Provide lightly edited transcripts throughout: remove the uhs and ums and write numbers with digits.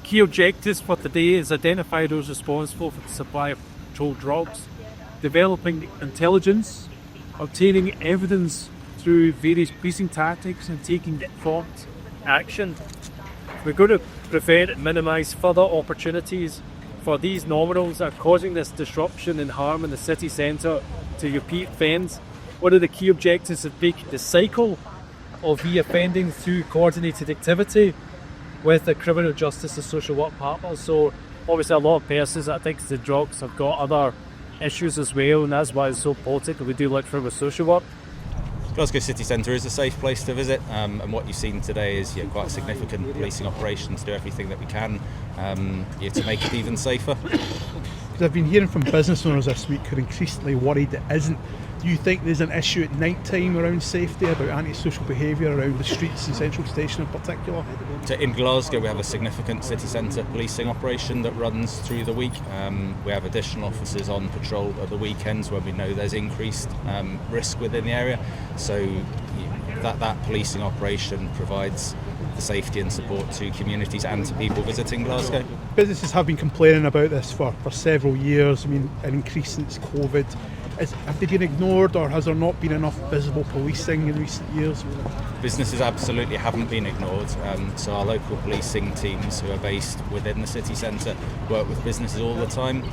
key objectives for today is identify those responsible for the supply of controlled drugs, developing intelligence, obtaining evidence through various policing tactics, and taking informed action. We're going to prevent and minimise further opportunities for these nominals that are causing this disruption and harm in the city centre to repeat offence. One of the key objectives is breaking the cycle of re-offending through coordinated activity with the criminal justice and social work partners. So obviously a lot of persons that think the drugs have got other issues as well, and that's why it's so political. We do look for with social work. Glasgow city centre is a safe place to visit, and what you've seen today is quite a significant policing operation to do everything that we can to make it even safer. I've been hearing from business owners this week who are increasingly worried it isn't. Do you think there's an issue at night time around safety, about antisocial behaviour around the streets and Central Station in particular? So in Glasgow we have a significant city centre policing operation that runs through the week. We have additional officers on patrol at the weekends when we know there's increased risk within the area. So that policing operation provides the safety and support to communities and to people visiting Glasgow. Businesses have been complaining about this for several years. I mean, an increase since COVID. Have they been ignored, or has there not been enough visible policing in recent years? Businesses absolutely haven't been ignored. So our local policing teams who are based within the city centre work with businesses all the time.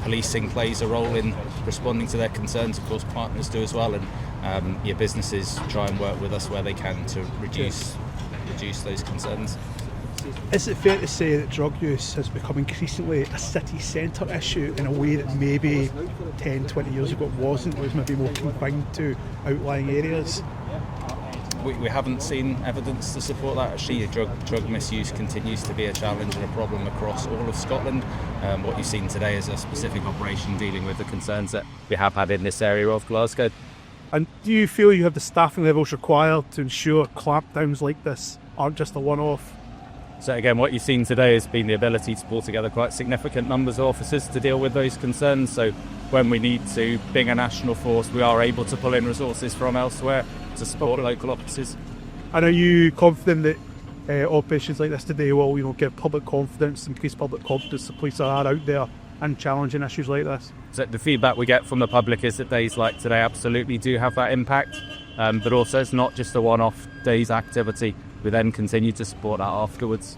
Policing plays a role in responding to their concerns. Of course, partners do as well, and businesses try and work with us where they can to reduce those concerns. Is it fair to say that drug use has become increasingly a city centre issue in a way that maybe 10, 20 years ago it wasn't? It was maybe more confined to outlying areas? We haven't seen evidence to support that. Actually, drug misuse continues to be a challenge and a problem across all of Scotland. What you've seen today is a specific operation dealing with the concerns that we have had in this area of Glasgow. And do you feel you have the staffing levels required to ensure clampdowns like this aren't just a one-off? So again, what you've seen today has been the ability to pull together quite significant numbers of officers to deal with those concerns. So when we need to, being a national force, we are able to pull in resources from elsewhere to support local officers. And are you confident that operations like this today will give public confidence, increase public confidence the police are out there and challenging issues like this? So the feedback we get from the public is that days like today absolutely do have that impact, but also it's not just a one-off day's activity. We then continue to support that afterwards.